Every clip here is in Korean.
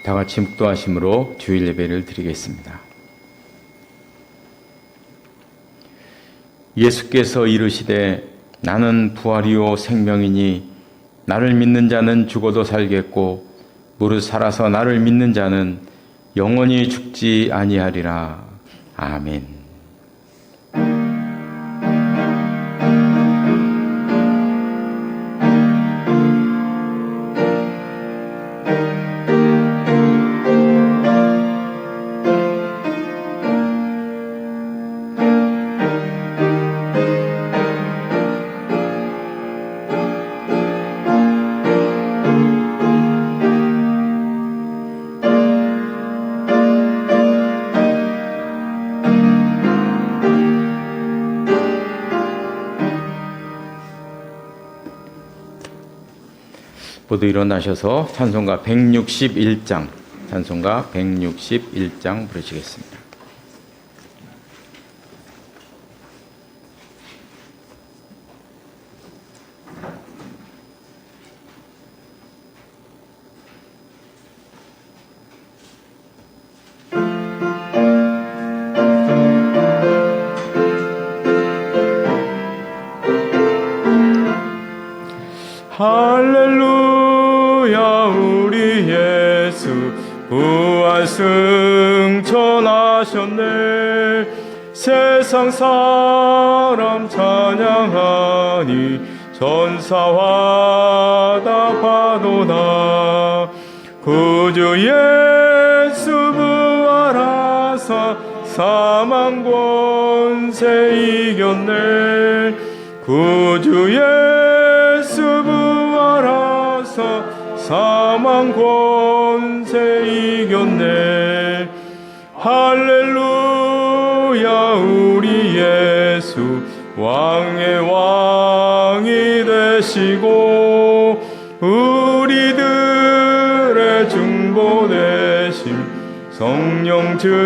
다 같이 묵도하심으로 주일 예배를 드리겠습니다. 예수께서 이르시되 나는 부활이요 생명이니 나를 믿는 자는 죽어도 살겠고 무릇 살아서 나를 믿는 자는 영원히 죽지 아니하리라. 아멘. 모두 일어나셔서 찬송가 161장 부르시겠습니다. 할렐루야 우리 예수 부활 승천하셨네. 세상 사람 찬양하니 전사와 답하도다. 구주 예수 부활하사 사망 권세 이겼네. 구주 예수 부활하사 사망 권세 이겼네. 할렐루야 우리 예수 왕의 왕이 되시고 우리들의 중보 되심 성령 증거하시네.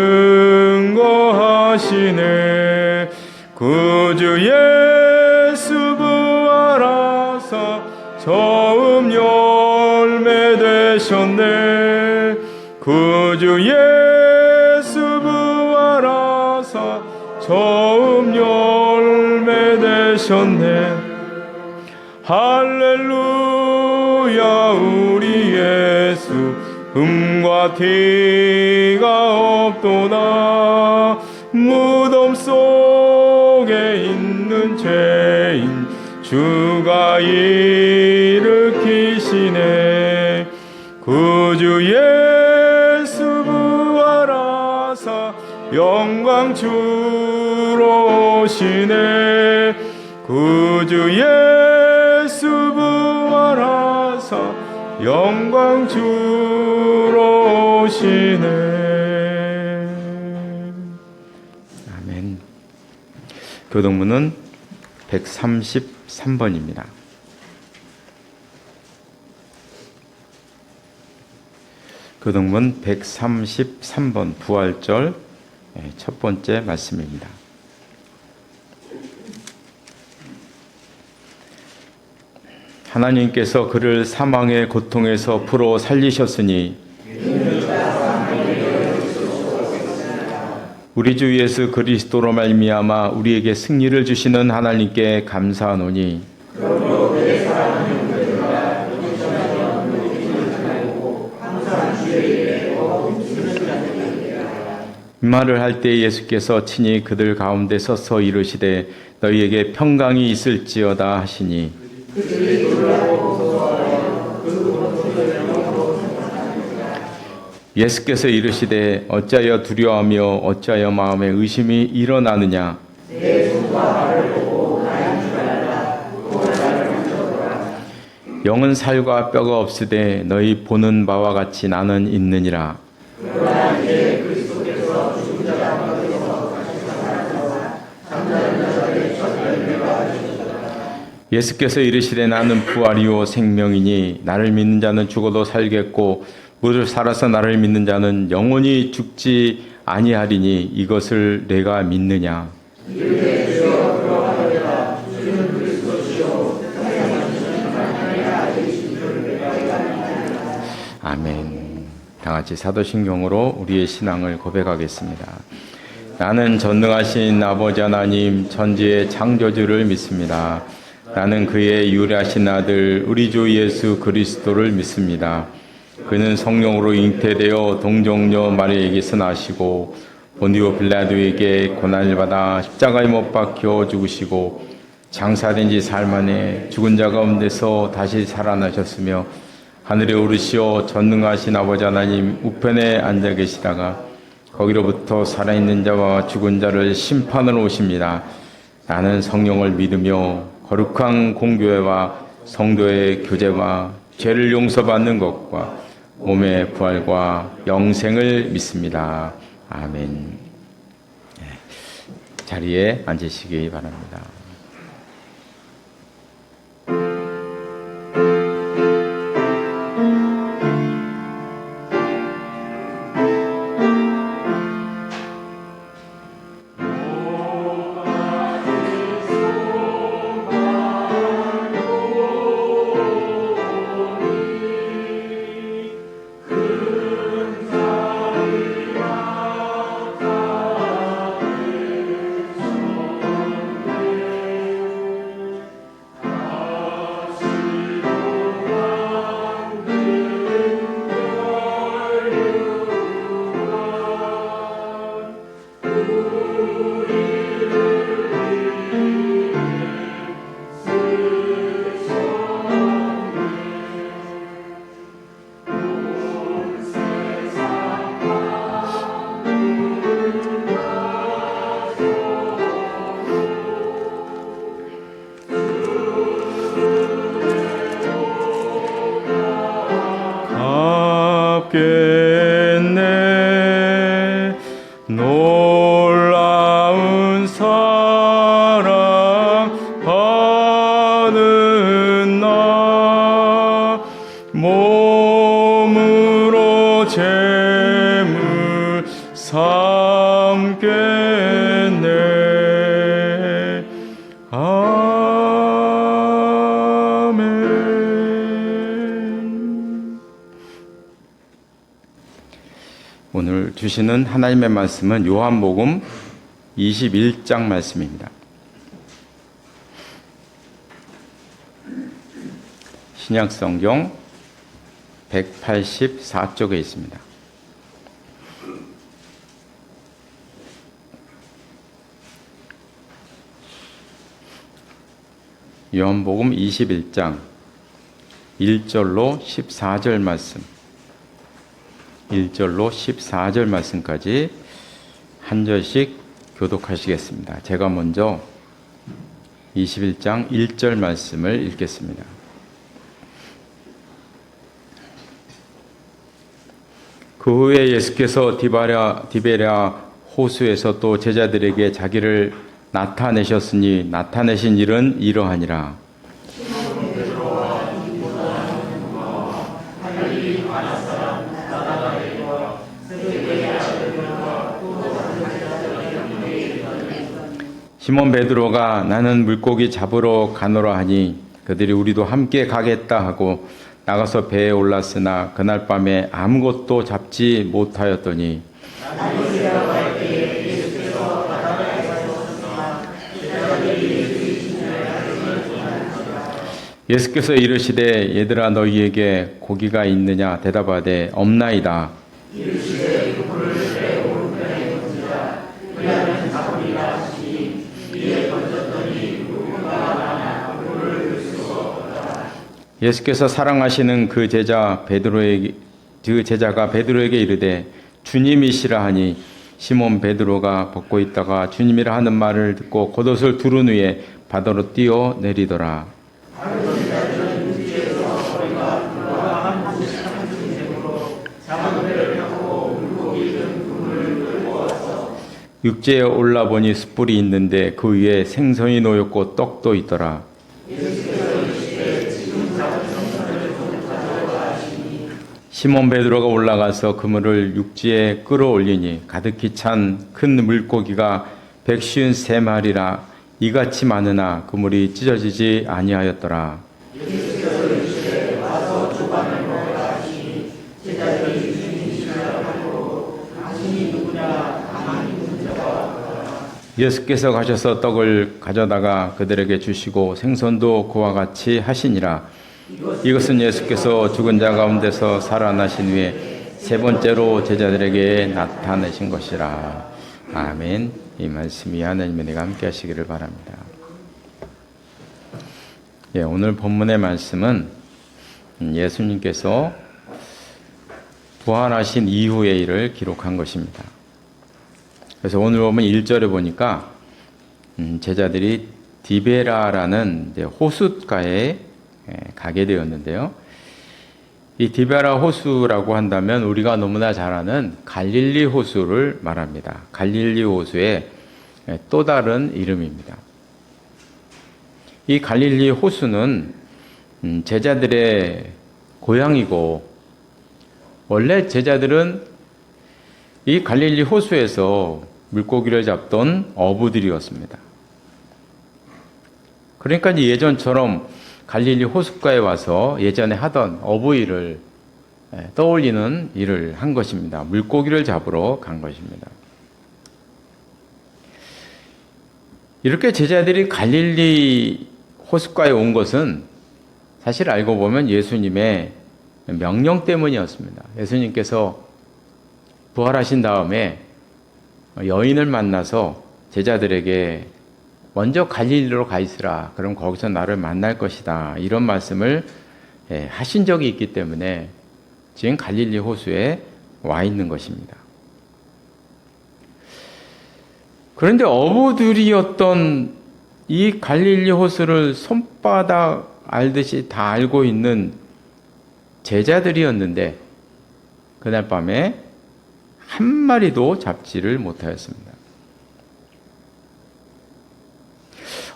구주 예수 부활하사 처음 열매 되셨네. 구주 예수 부활하사 처음 열매 되셨네. 할렐루야 우리 예수 흠과 티가 없도다. 무덤 속에 있는 죄인 주가 일으키시네. 구주 예수 부활하사 영광 주로 오시네. 구주 예수 부활하사 영광 주로 오시네. 아멘. 교동문은 133번입니다. 교동문 133번 부활절 첫 번째 말씀입니다. 하나님께서 그를 사망의 고통에서 풀어 살리셨으니 우리 주 예수 그리스도로 말미암아 우리에게 승리를 주시는 하나님께 감사하노니 이 말을 할 때 예수께서 친히 그들 가운데 서서 이르시되 너희에게 평강이 있을지어다 하시니 예수께서 이르시되 어찌하여 두려워하며 어찌하여 마음에 의심이 일어나느냐. 영은 살과 뼈가 없으되 너희 보는 바와 같이 나는 있느니라. 예수께서 이르시되 나는 부활이요 생명이니 나를 믿는 자는 죽어도 살겠고 무릇 살아서 나를 믿는 자는 영원히 죽지 아니하리니 이것을 내가 믿느냐. 아멘. 다 같이 사도신경으로 우리의 신앙을 고백하겠습니다. 나는 전능하신 아버지 하나님 천지의 창조주를 믿습니다. 나는 그의 유일하신 아들 우리 주 예수 그리스도를 믿습니다. 그는 성령으로 잉태되어 동정녀 마리아에게서 나시고 본디오 빌라도에게 고난을 받아 십자가에 못 박혀 죽으시고 장사된 지 사흘 만에 죽은 자 가운데서 다시 살아나셨으며 하늘에 오르시어 전능하신 아버지 하나님 우편에 앉아 계시다가 거기로부터 살아있는 자와 죽은 자를 심판하러 오십니다. 나는 성령을 믿으며 거룩한 공교회와 성도의 교제와 죄를 용서받는 것과 몸의 부활과 영생을 믿습니다. 아멘. 자리에 앉으시기 바랍니다. 겠네 놀라운 사랑 받은 나 몸으로 재물 삼겠네. 아멘. 오늘 주시는 하나님의 말씀은 요한복음 21장 말씀입니다. 신약성경 184쪽에 있습니다. 요한복음 21장 1절로 14절 말씀 1절로 14절 말씀까지 한 절씩 교독하시겠습니다. 제가 먼저 21장 1절 말씀을 읽겠습니다. 그 후에 예수께서 디베랴 호수에서 또 제자들에게 자기를 나타내셨으니 나타내신 일은 이러하니라. 시몬 베드로가 나는 물고기 잡으러 가노라 하니 그들이 우리도 함께 가겠다 하고 나가서 배에 올랐으나 그날 밤에 아무것도 잡지 못하였더니 예수께서 이르시되 얘들아 너희에게 고기가 있느냐 대답하되 없나이다. 예수께서 사랑하시는 그 제자가 베드로에게 이르되 주님이시라 하니 시몬 베드로가 벗고 있다가 주님이라 하는 말을 듣고 겉옷을 두른 후에 바다로 뛰어 내리더라. 육지에 올라보니 숯불이 있는데 그 위에 생선이 놓였고 떡도 있더라. 시몬 베드로가 올라가서 그물을 육지에 끌어올리니 가득히 찬 큰 물고기가 153마리라 이같이 많으나 그물이 찢어지지 아니하였더라. 예수께서 가셔서 떡을 가져다가 그들에게 주시고 생선도 그와 같이 하시니라. 이것은 예수께서 죽은 자 가운데서 살아나신 후에 세 번째로 제자들에게 나타내신 것이라. 아멘. 이 말씀이 하나님의 은혜가 함께 하시기를 바랍니다. 예, 오늘 본문의 말씀은 예수님께서 부활하신 이후의 일을 기록한 것입니다. 그래서 오늘 보면 1절에 보니까 제자들이 디베라라는 호숫가에 가게 되었는데요. 이 디베라 호수라고 한다면 우리가 너무나 잘 아는 갈릴리 호수를 말합니다. 갈릴리 호수의 또 다른 이름입니다. 이 갈릴리 호수는 제자들의 고향이고, 원래 제자들은 이 갈릴리 호수에서 물고기를 잡던 어부들이었습니다. 그러니까 이제 예전처럼 갈릴리 호숫가에 와서 예전에 하던 어부 일을 떠올리는 일을 한 것입니다. 물고기를 잡으러 간 것입니다. 이렇게 제자들이 갈릴리 호숫가에 온 것은 사실 알고 보면 예수님의 명령 때문이었습니다. 예수님께서 부활하신 다음에 여인을 만나서 제자들에게 먼저 갈릴리로 가 있으라. 그럼 거기서 나를 만날 것이다. 이런 말씀을 하신 적이 있기 때문에 지금 갈릴리 호수에 와 있는 것입니다. 그런데 어부들이었던 이 갈릴리 호수를 손바닥 알듯이 다 알고 있는 제자들이었는데 그날 밤에 한 마리도 잡지를 못하였습니다.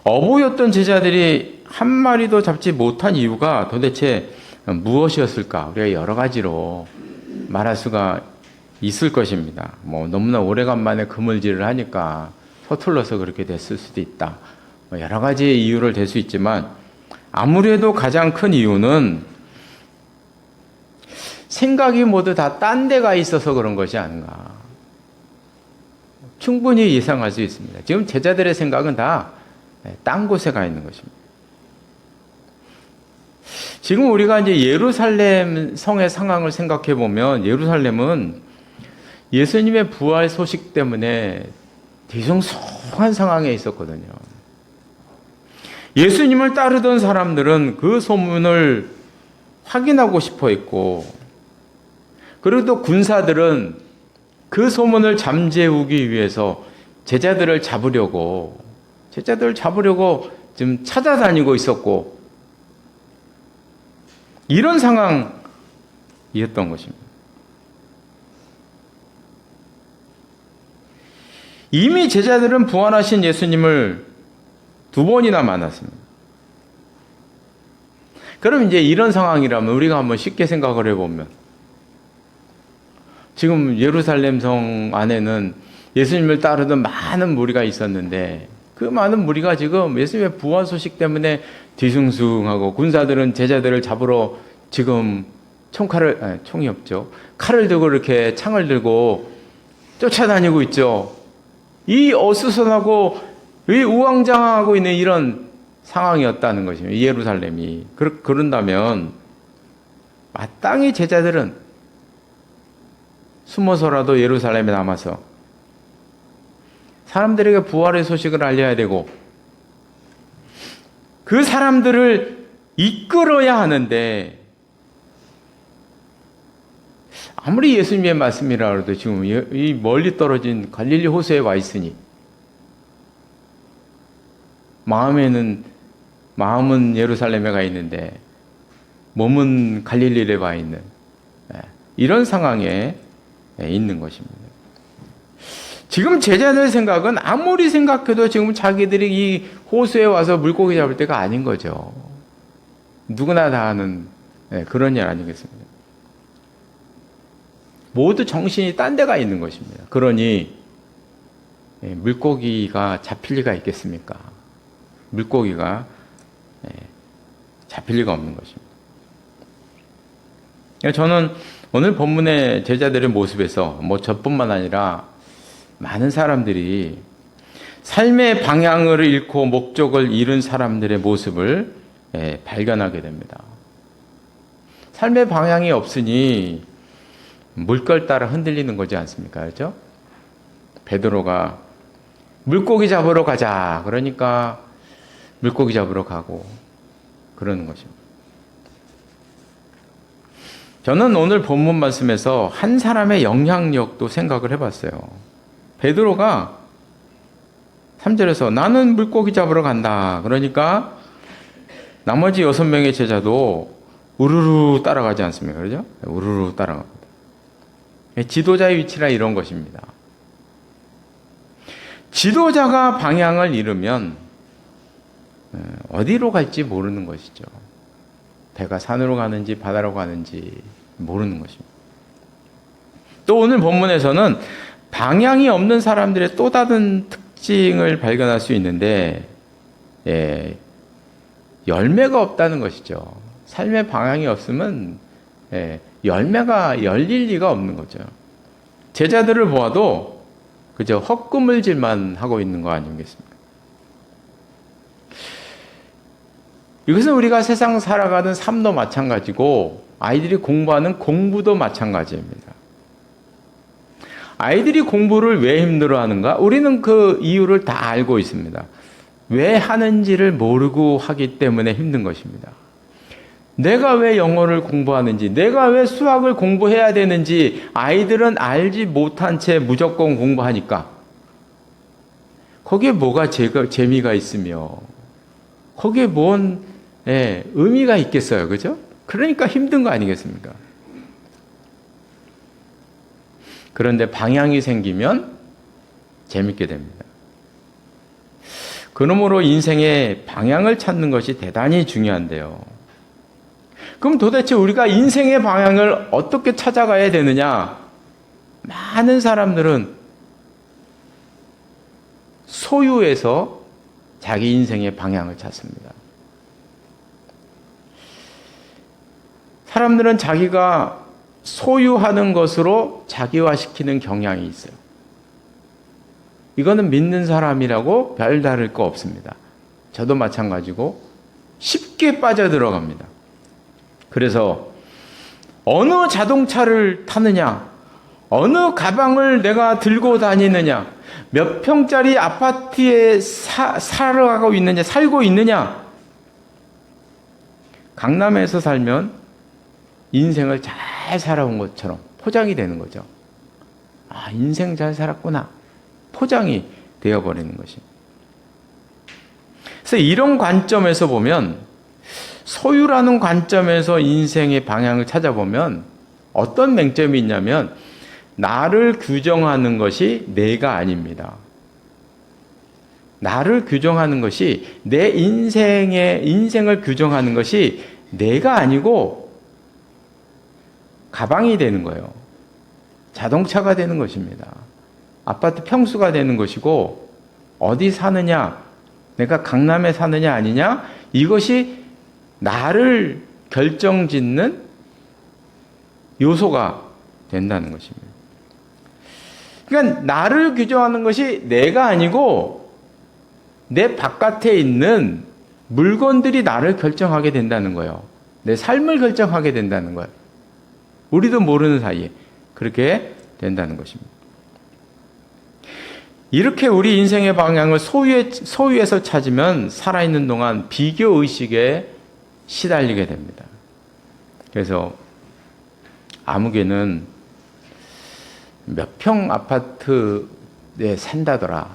어부였던 제자들이 한 마리도 잡지 못한 이유가 도대체 무엇이었을까? 우리가 여러 가지로 말할 수가 있을 것입니다. 너무나 오래간만에 그물질을 하니까 서툴러서 그렇게 됐을 수도 있다. 여러 가지 이유를 댈 수 있지만 아무래도 가장 큰 이유는 생각이 모두 다 딴 데가 있어서 그런 것이 아닌가. 충분히 예상할 수 있습니다. 지금 제자들의 생각은 다 딴 곳에 가 있는 것입니다. 지금 우리가 이제 예루살렘 성의 상황을 생각해 보면 예루살렘은 예수님의 부활 소식 때문에 뒤숭숭한 상황에 있었거든요. 예수님을 따르던 사람들은 그 소문을 확인하고 싶어 했고, 그리고 또 군사들은 그 소문을 잠재우기 위해서 제자들을 잡으려고 지금 찾아다니고 있었고, 이런 상황이었던 것입니다. 이미 제자들은 부활하신 예수님을 2번이나 만났습니다. 그럼 이제 이런 상황이라면 우리가 한번 쉽게 생각을 해보면, 지금 예루살렘 성 안에는 예수님을 따르던 많은 무리가 있었는데 그 많은 무리가 지금 예수님의 부활 소식 때문에 뒤숭숭하고, 군사들은 제자들을 잡으러 지금 총이 없죠. 칼을 들고 이렇게 창을 들고 쫓아다니고 있죠. 이 어수선하고 이 우왕좌왕하고 있는 이런 상황이었다는 것입니다. 예루살렘이. 그런다면 마땅히 제자들은 숨어서라도 예루살렘에 남아서 사람들에게 부활의 소식을 알려야 되고 그 사람들을 이끌어야 하는데, 아무리 예수님의 말씀이라 해도 지금 이 멀리 떨어진 갈릴리 호수에 와 있으니 마음은 예루살렘에 가 있는데 몸은 갈릴리에 와 있는 이런 상황에 있는 것입니다. 지금 제자들 생각은 아무리 생각해도 지금 자기들이 이 호수에 와서 물고기 잡을 때가 아닌 거죠. 누구나 다 하는 그런 일 아니겠습니까? 모두 정신이 딴 데가 있는 것입니다. 그러니 물고기가 잡힐 리가 있겠습니까? 물고기가 잡힐 리가 없는 것입니다. 저는 오늘 본문의 제자들의 모습에서 저뿐만 아니라 많은 사람들이 삶의 방향을 잃고 목적을 잃은 사람들의 모습을 발견하게 됩니다. 삶의 방향이 없으니 물결 따라 흔들리는 거지 않습니까? 그렇죠? 베드로가 물고기 잡으러 가자. 그러니까 물고기 잡으러 가고 그러는 것입니다. 저는 오늘 본문 말씀에서 한 사람의 영향력도 생각을 해봤어요. 베드로가 3절에서 나는 물고기 잡으러 간다. 그러니까 나머지 6명의 제자도 우르르 따라가지 않습니까? 그러죠? 우르르 따라갑니다. 지도자의 위치라 이런 것입니다. 지도자가 방향을 잃으면 어디로 갈지 모르는 것이죠. 배가 산으로 가는지 바다로 가는지 모르는 것입니다. 또 오늘 본문에서는 방향이 없는 사람들의 또 다른 특징을 발견할 수 있는데 열매가 없다는 것이죠. 삶의 방향이 없으면 열매가 열릴 리가 없는 거죠. 제자들을 보아도 그저 헛구물질만 하고 있는 거 아니겠습니까? 이것은 우리가 세상 살아가는 삶도 마찬가지고 아이들이 공부하는 공부도 마찬가지입니다. 아이들이 공부를 왜 힘들어하는가? 우리는 그 이유를 다 알고 있습니다. 왜 하는지를 모르고 하기 때문에 힘든 것입니다. 내가 왜 영어를 공부하는지, 내가 왜 수학을 공부해야 되는지 아이들은 알지 못한 채 무조건 공부하니까 거기에 뭐가 재미가 있으며 거기에 뭔 의미가 있겠어요. 그죠? 그러니까 힘든 거 아니겠습니까? 그런데 방향이 생기면 재밌게 됩니다. 그러므로 인생의 방향을 찾는 것이 대단히 중요한데요. 그럼 도대체 우리가 인생의 방향을 어떻게 찾아가야 되느냐? 많은 사람들은 소유에서 자기 인생의 방향을 찾습니다. 사람들은 자기가 소유하는 것으로 자기화시키는 경향이 있어요. 이거는 믿는 사람이라고 별다를 거 없습니다. 저도 마찬가지고 쉽게 빠져들어갑니다. 그래서 어느 자동차를 타느냐, 어느 가방을 내가 들고 다니느냐, 몇 평짜리 아파트에 살고 있느냐, 강남에서 살면 인생을 잘 살아온 것처럼 포장이 되는 거죠. 아, 인생 잘 살았구나. 포장이 되어버리는 것입니다. 그래서 이런 관점에서 보면, 소유라는 관점에서 인생의 방향을 찾아보면 어떤 맹점이 있냐면 나를 규정하는 것이 내가 아닙니다. 나를 규정하는 것이 내 인생을 규정하는 것이 내가 아니고 가방이 되는 거예요. 자동차가 되는 것입니다. 아파트 평수가 되는 것이고 어디 사느냐, 내가 강남에 사느냐 아니냐, 이것이 나를 결정짓는 요소가 된다는 것입니다. 그러니까 나를 규정하는 것이 내가 아니고 내 바깥에 있는 물건들이 나를 결정하게 된다는 거예요. 내 삶을 결정하게 된다는 거예요. 우리도 모르는 사이에 그렇게 된다는 것입니다. 이렇게 우리 인생의 방향을 소유에서 찾으면 살아있는 동안 비교의식에 시달리게 됩니다. 그래서 아무개는 몇 평 아파트에 산다더라.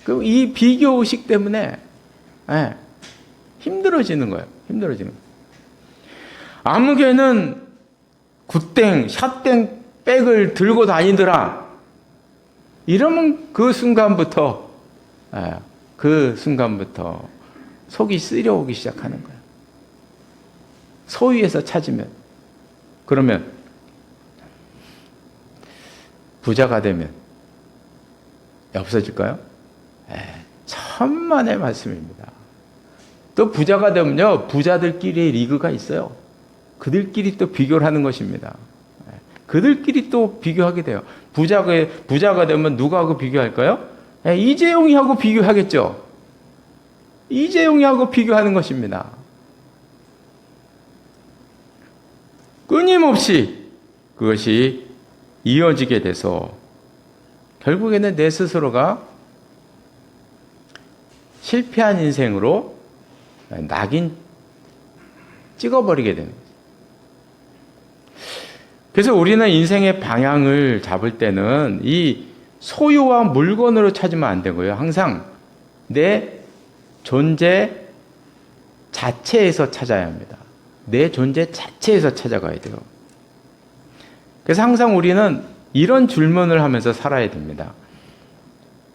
그럼 이 비교의식 때문에 힘들어지는 거예요. 힘들어지는 거예요. 아무개는 굿땡, 샷땡 백을 들고 다니더라. 이러면 그 순간부터 속이 쓰려오기 시작하는 거예요. 소유에서 찾으면. 그러면 부자가 되면 없어질까요? 천만의 말씀입니다. 또 부자가 되면요, 부자들끼리 리그가 있어요. 그들끼리 또 비교를 하는 것입니다. 그들끼리 또 비교하게 돼요. 부자가 되면 누구하고 비교할까요? 이재용이하고 비교하겠죠. 이재용이하고 비교하는 것입니다. 끊임없이 그것이 이어지게 돼서 결국에는 내 스스로가 실패한 인생으로 낙인 찍어버리게 되는 거죠. 그래서 우리는 인생의 방향을 잡을 때는 이 소유와 물건으로 찾으면 안 되고요. 항상 내 존재 자체에서 찾아야 합니다. 내 존재 자체에서 찾아가야 돼요. 그래서 항상 우리는 이런 질문을 하면서 살아야 됩니다.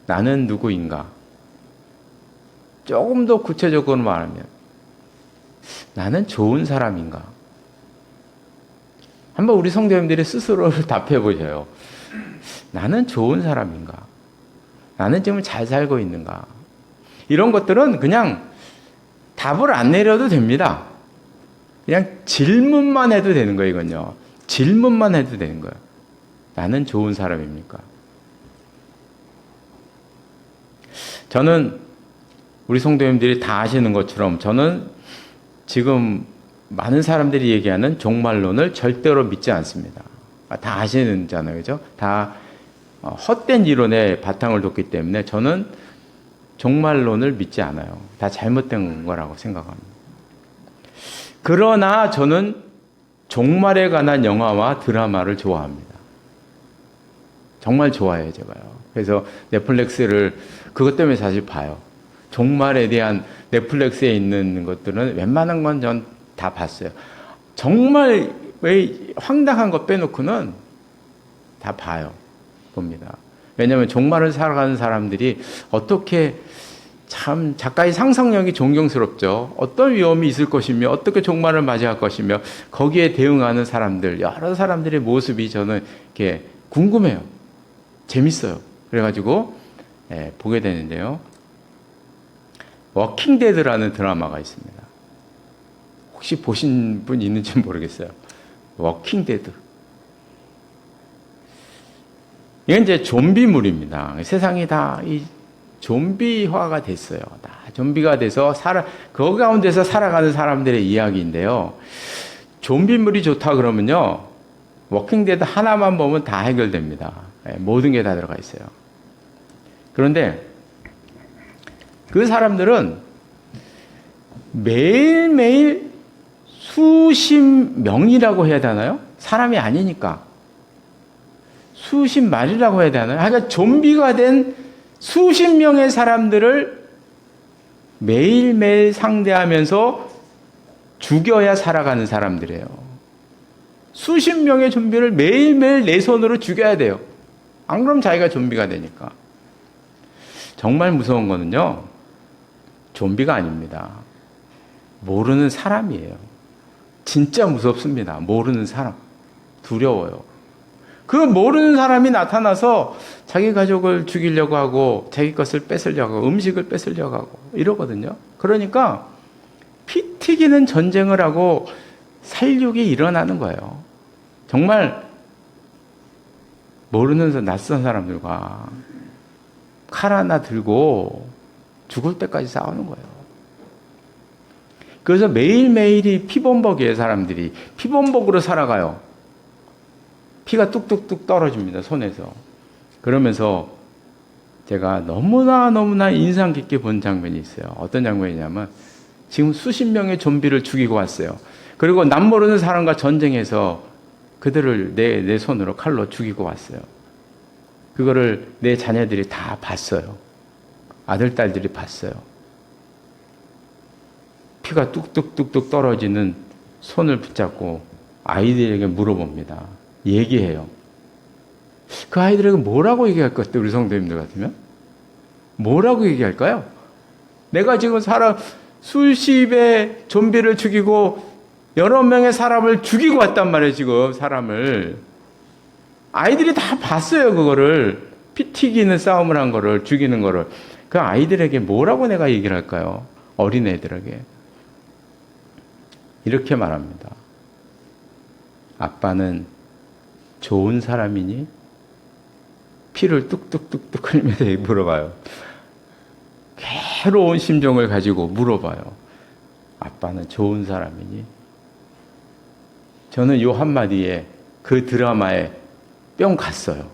나는 누구인가? 조금 더 구체적으로 말하면 나는 좋은 사람인가? 한번 우리 성도님들이 스스로를 답해 보셔요. 나는 좋은 사람인가? 나는 지금 잘 살고 있는가? 이런 것들은 그냥 답을 안 내려도 됩니다. 그냥 질문만 해도 되는 거예요, 이건요. 질문만 해도 되는 거예요. 나는 좋은 사람입니까? 저는 우리 성도님들이 다 아시는 것처럼 저는 지금 많은 사람들이 얘기하는 종말론을 절대로 믿지 않습니다. 다 아시는잖아요, 그죠? 다 헛된 이론에 바탕을 뒀기 때문에 저는 종말론을 믿지 않아요. 다 잘못된 거라고 생각합니다. 그러나 저는 종말에 관한 영화와 드라마를 좋아합니다. 정말 좋아해요, 제가요. 그래서 넷플릭스를 그것 때문에 사실 봐요. 종말에 대한 넷플릭스에 있는 것들은 웬만한 건 전 다 봤어요. 정말 왜 황당한 거 빼놓고는 다 봐요. 봅니다. 왜냐하면 종말을 살아가는 사람들이 어떻게 참 작가의 상상력이 존경스럽죠. 어떤 위험이 있을 것이며 어떻게 종말을 맞이할 것이며 거기에 대응하는 사람들, 여러 사람들의 모습이 저는 이렇게 궁금해요. 재밌어요. 그래가지고 보게 되는데요. 워킹 데드라는 드라마가 있습니다. 혹시 보신 분 있는지 모르겠어요. 워킹 데드. 이건 이제 좀비물입니다. 세상이 다 이 좀비화가 됐어요. 다 좀비가 돼서 그 가운데서 살아가는 사람들의 이야기인데요. 좀비물이 좋다 그러면요. 워킹 데드 하나만 보면 다 해결됩니다. 모든 게 다 들어가 있어요. 그런데 그 사람들은 매일매일 수십 명이라고 해야 되나요? 사람이 아니니까. 수십 마리라고 해야 되나요? 그러니까 좀비가 된 수십 명의 사람들을 매일매일 상대하면서 죽여야 살아가는 사람들이에요. 수십 명의 좀비를 매일매일 내 손으로 죽여야 돼요. 안 그러면 자기가 좀비가 되니까. 정말 무서운 거는요. 좀비가 아닙니다. 모르는 사람이에요. 진짜 무섭습니다. 모르는 사람. 두려워요. 그 모르는 사람이 나타나서 자기 가족을 죽이려고 하고 자기 것을 뺏으려고 하고 음식을 뺏으려고 하고 이러거든요. 그러니까 피 튀기는 전쟁을 하고 살육이 일어나는 거예요. 정말 모르는 낯선 사람들과 칼 하나 들고 죽을 때까지 싸우는 거예요. 그래서 매일매일이 피범벅이에요, 사람들이. 피범벅으로 살아가요. 피가 뚝뚝뚝 떨어집니다, 손에서. 그러면서 제가 너무나 인상 깊게 본 장면이 있어요. 어떤 장면이냐면 지금 수십 명의 좀비를 죽이고 왔어요. 그리고 남 모르는 사람과 전쟁해서 그들을 내 손으로 칼로 죽이고 왔어요. 그거를 내 자녀들이 다 봤어요. 아들, 딸들이 봤어요. 피가 뚝뚝뚝뚝 떨어지는 손을 붙잡고 아이들에게 물어봅니다. 얘기해요. 그 아이들에게 뭐라고 얘기할 것 같아요? 우리 성도님들 같으면? 뭐라고 얘기할까요? 내가 지금 수십의 좀비를 죽이고 여러 명의 사람을 죽이고 왔단 말이에요, 지금 사람을. 아이들이 다 봤어요, 그거를. 피 튀기는 싸움을 한 거를, 죽이는 거를. 그 아이들에게 뭐라고 내가 얘기를 할까요? 어린애들에게. 이렇게 말합니다. 아빠는 좋은 사람이니? 피를 뚝뚝뚝뚝 흘리면서 물어봐요. 괴로운 심정을 가지고 물어봐요. 아빠는 좋은 사람이니? 저는 요 한마디에 그 드라마에 뿅 갔어요.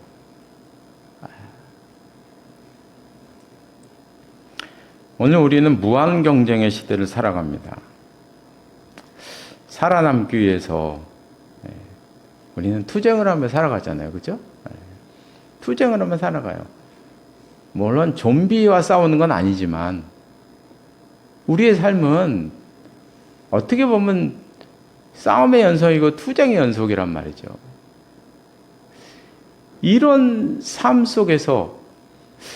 오늘 우리는 무한 경쟁의 시대를 살아갑니다. 살아남기 위해서 우리는 투쟁을 하며 살아가잖아요. 그죠? 투쟁을 하며 살아가요. 물론 좀비와 싸우는 건 아니지만 우리의 삶은 어떻게 보면 싸움의 연속이고 투쟁의 연속이란 말이죠. 이런 삶 속에서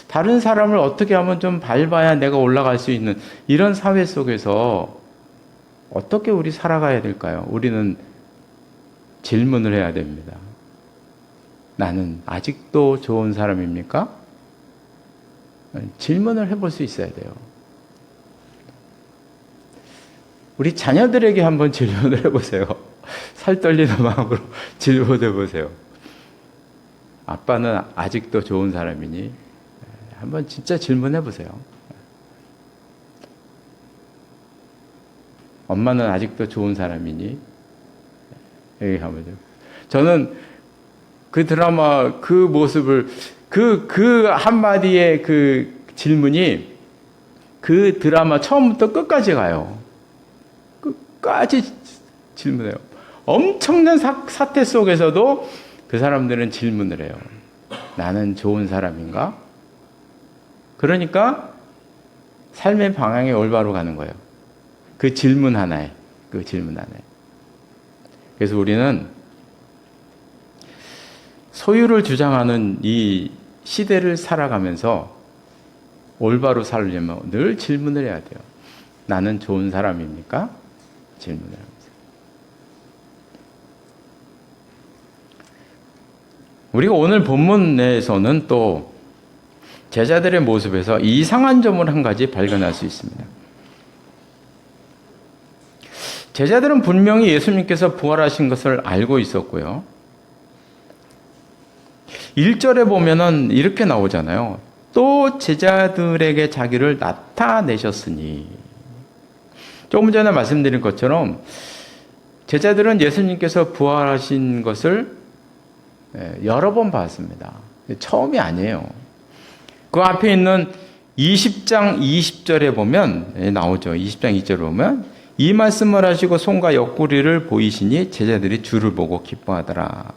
다른 사람을 어떻게 하면 좀 밟아야 내가 올라갈 수 있는 이런 사회 속에서 어떻게 우리 살아가야 될까요? 우리는 질문을 해야 됩니다. 나는 아직도 좋은 사람입니까? 질문을 해볼 수 있어야 돼요. 우리 자녀들에게 한번 질문을 해보세요. 살 떨리는 마음으로 질문해 보세요. 아빠는 아직도 좋은 사람이니? 한번 진짜 질문해 보세요. 엄마는 아직도 좋은 사람이니? 여기 가보죠. 저는 그 드라마 그 모습을 그 한마디의 그 질문이 그 드라마 처음부터 끝까지 가요. 끝까지 질문해요. 엄청난 사태 속에서도 그 사람들은 질문을 해요. 나는 좋은 사람인가? 그러니까 삶의 방향이 올바로 가는 거예요. 그 질문 하나에. 그래서 우리는 소유를 주장하는 이 시대를 살아가면서 올바로 살려면 늘 질문을 해야 돼요. 나는 좋은 사람입니까? 질문을 하면서. 우리가 오늘 본문에서는 또 제자들의 모습에서 이상한 점을 한 가지 발견할 수 있습니다. 제자들은 분명히 예수님께서 부활하신 것을 알고 있었고요. 1절에 보면은 이렇게 나오잖아요. 또 제자들에게 자기를 나타내셨으니. 조금 전에 말씀드린 것처럼 제자들은 예수님께서 부활하신 것을 여러 번 봤습니다. 처음이 아니에요. 그 앞에 있는 20장 20절에 보면 나오죠. 20장 2절에 보면 이 말씀을 하시고 손과 옆구리를 보이시니 제자들이 주를 보고 기뻐하더라.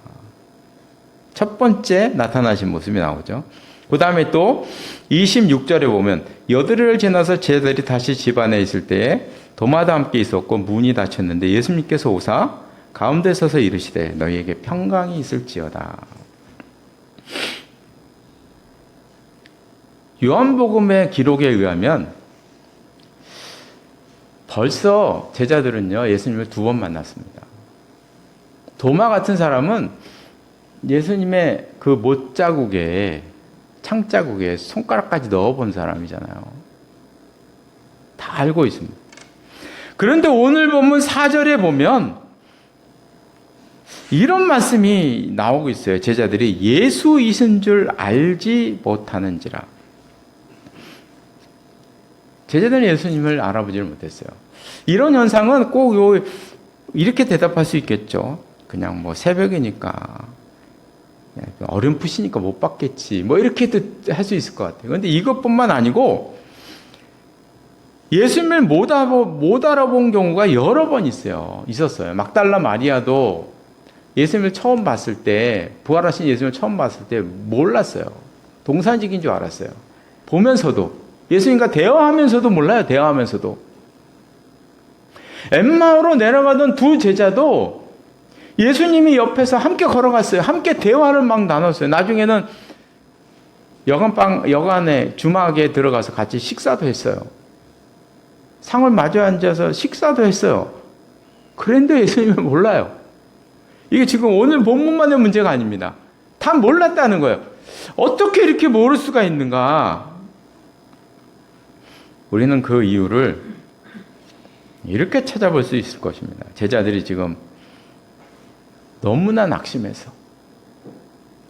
첫 번째 나타나신 모습이 나오죠. 그 다음에 또 26절에 보면 여드레를 지나서 제자들이 다시 집 안에 있을 때에 도마도 함께 있었고 문이 닫혔는데 예수님께서 오사 가운데 서서 이르시되 너희에게 평강이 있을지어다. 요한복음의 기록에 의하면 벌써 제자들은요 예수님을 2번 만났습니다. 도마 같은 사람은 예수님의 그 못자국에 창자국에 손가락까지 넣어본 사람이잖아요. 다 알고 있습니다. 그런데 오늘 본문 4절에 보면 이런 말씀이 나오고 있어요. 제자들이 예수이신 줄 알지 못하는지라. 제자들은 예수님을 알아보지를 못했어요. 이런 현상은 꼭 이렇게 대답할 수 있겠죠. 그냥 뭐 새벽이니까 어렴풋이니까 못 봤겠지. 뭐 이렇게도 할 수 있을 것 같아요. 그런데 이것뿐만 아니고 예수님을 못 알아본 경우가 여러 번 있었어요. 막달라 마리아도 예수님을 처음 봤을 때, 부활하신 예수님을 처음 봤을 때 몰랐어요. 동산직인 줄 알았어요. 보면서도 예수님과 대화하면서도 몰라요. 대화하면서도. 엠마오로 내려가던 두 제자도 예수님이 옆에서 함께 걸어갔어요. 함께 대화를 막 나눴어요. 나중에는 여간에 주막에 들어가서 같이 식사도 했어요. 상을 마주 앉아서 식사도 했어요. 그런데 예수님을 몰라요. 이게 지금 오늘 본문만의 문제가 아닙니다. 다 몰랐다는 거예요. 어떻게 이렇게 모를 수가 있는가? 우리는 그 이유를 이렇게 찾아볼 수 있을 것입니다. 제자들이 지금 너무나 낙심해서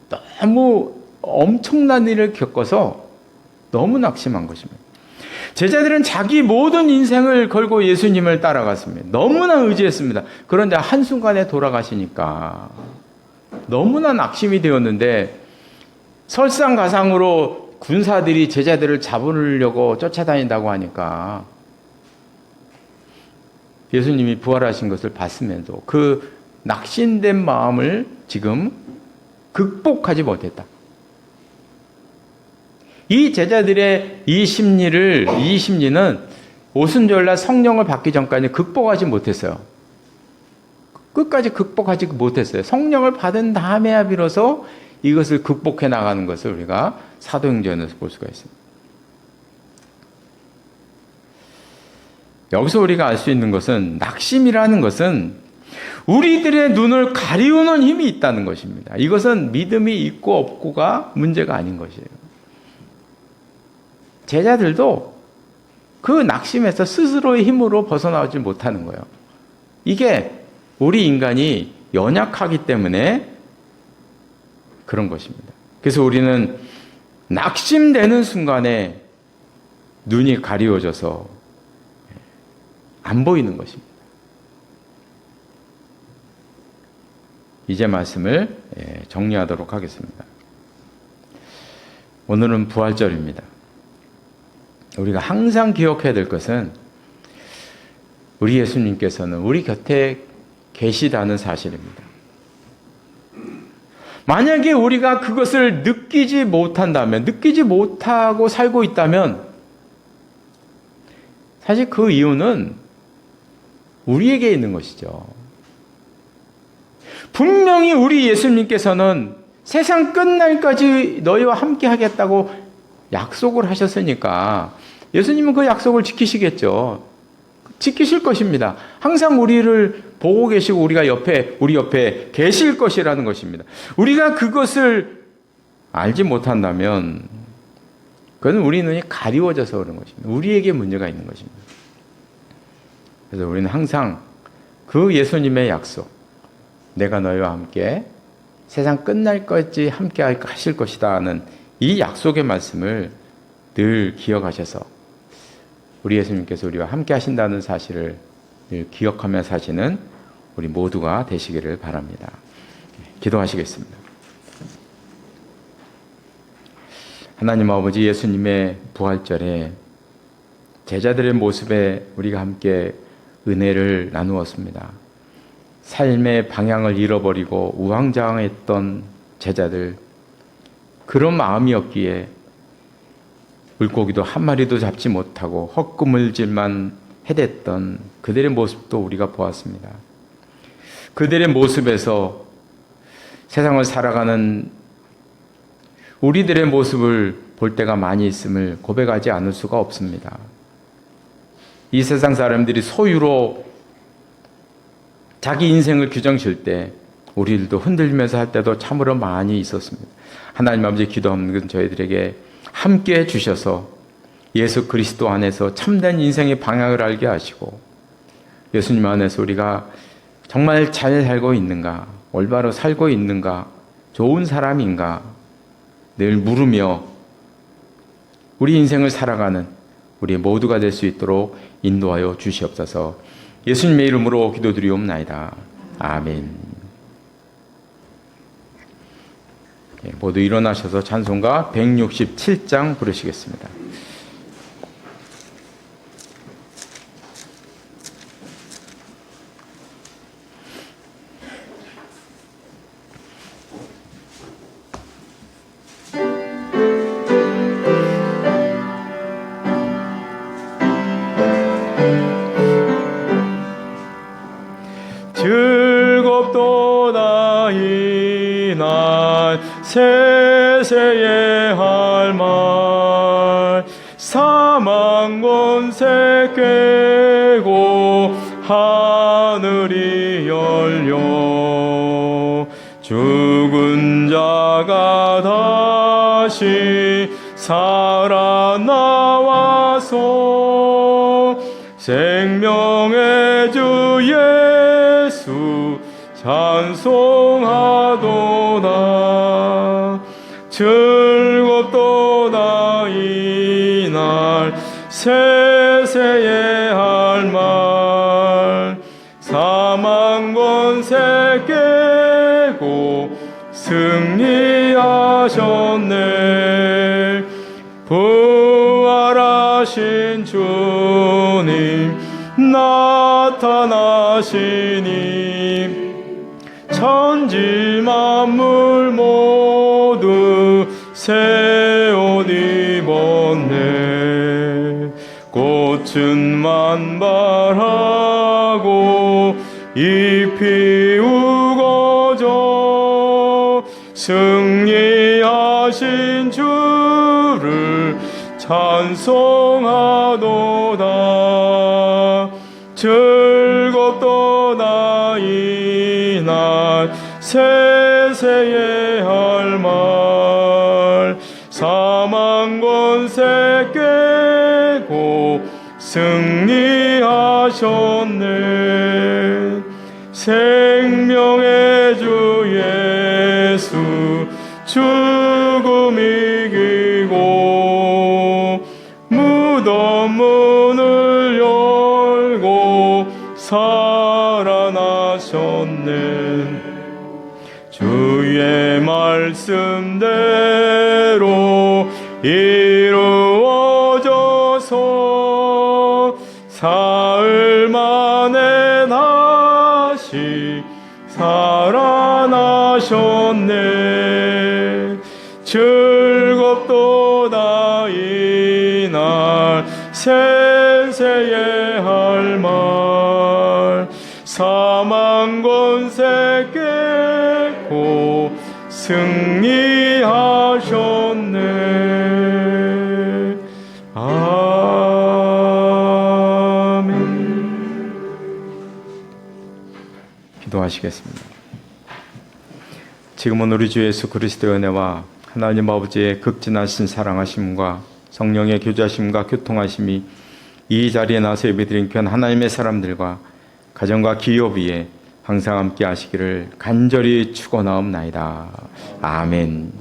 너무 엄청난 일을 겪어서 너무 낙심한 것입니다. 제자들은 자기 모든 인생을 걸고 예수님을 따라갔습니다. 너무나 의지했습니다. 그런데 한순간에 돌아가시니까 너무나 낙심이 되었는데 설상가상으로 군사들이 제자들을 잡으려고 쫓아다닌다고 하니까 예수님이 부활하신 것을 봤음에도 그 낙심된 마음을 지금 극복하지 못했다. 이 제자들의 이 심리는 오순절날 성령을 받기 전까지 극복하지 못했어요. 끝까지 극복하지 못했어요. 성령을 받은 다음에야 비로소 이것을 극복해 나가는 것을 우리가 사도행전에서 볼 수가 있습니다. 여기서 우리가 알 수 있는 것은 낙심이라는 것은 우리들의 눈을 가리우는 힘이 있다는 것입니다. 이것은 믿음이 있고 없고가 문제가 아닌 것이에요. 제자들도 그 낙심에서 스스로의 힘으로 벗어나지 못하는 거예요. 이게 우리 인간이 연약하기 때문에 그런 것입니다. 그래서 우리는 낙심되는 순간에 눈이 가리워져서 안 보이는 것입니다. 이제 말씀을 정리하도록 하겠습니다. 오늘은 부활절입니다. 우리가 항상 기억해야 될 것은 우리 예수님께서는 우리 곁에 계시다는 사실입니다. 만약에 우리가 그것을 느끼지 못하고 살고 있다면 사실 그 이유는 우리에게 있는 것이죠. 분명히 우리 예수님께서는 세상 끝날까지 너희와 함께 하겠다고 약속을 하셨으니까 예수님은 그 약속을 지키시겠죠. 지키실 것입니다. 항상 우리를 보고 계시고 우리 옆에 계실 것이라는 것입니다. 우리가 그것을 알지 못한다면 그건 우리 눈이 가리워져서 그런 것입니다. 우리에게 문제가 있는 것입니다. 그래서 우리는 항상 그 예수님의 약속, 내가 너희와 함께 세상 끝날까지 함께 하실 것이다 하는 이 약속의 말씀을 늘 기억하셔서 우리 예수님께서 우리와 함께 하신다는 사실을 늘 기억하며 사시는 우리 모두가 되시기를 바랍니다. 기도하시겠습니다. 하나님 아버지, 예수님의 부활절에 제자들의 모습에 우리가 함께 은혜를 나누었습니다. 삶의 방향을 잃어버리고 우왕좌왕했던 제자들, 그런 마음이었기에 물고기도 한 마리도 잡지 못하고 헛구물질만 해댔던 그들의 모습도 우리가 보았습니다. 그들의 모습에서 세상을 살아가는 우리들의 모습을 볼 때가 많이 있음을 고백하지 않을 수가 없습니다. 이 세상 사람들이 소유로 자기 인생을 규정 질 때 우리들도 흔들리면서 할 때도 참으로 많이 있었습니다. 하나님 아버지, 기도하는 저희들에게 함께 해주셔서 예수 그리스도 안에서 참된 인생의 방향을 알게 하시고 예수님 안에서 우리가 정말 잘 살고 있는가, 올바로 살고 있는가, 좋은 사람인가 늘 물으며 우리 인생을 살아가는 우리 모두가 될 수 있도록 인도하여 주시옵소서. 예수님의 이름으로 기도드리옵나이다. 아멘. 모두 일어나셔서 찬송가 167장 부르시겠습니다. 즐겁도다 이날 세세에 할 말 사망 권세 깨고 하늘이 열려 죽은 자가 다시 살아나와서 생명의 주 예수 찬송하도다. 즐겁도다 이날 세세의 할 말 사망 권세 깨고 승리하셨네. 부활하신 주님 나타나시니 천지 만물 모두 새 옷 입었네. 꽃은 만발하고 잎이 우거져 승리하신 주를 찬송하도다. 즐겁도다 이날 세세의 할 말 사망 권세 깨고 승리하셨네. 생명의 주 예수 죽음 이기고 무덤 문을 열고 살아나셨네. 주의 말씀대로 이루어져서 사흘 만에 다시 살아나셨네. 즐겁도다 이날 세세의 할 말 사망 권세 깨고 승리하셨네. 아멘. 기도하시겠습니다. 지금은 우리 주 예수 그리스도의 은혜와 하나님 아버지의 극진하신 사랑하심과 성령의 교제하심과 교통하심이 이 자리에 나서 예배드린 귀한 하나님의 사람들과 가정과 기업 위에 항상 함께 하시기를 간절히 축원하옵나이다. 아멘.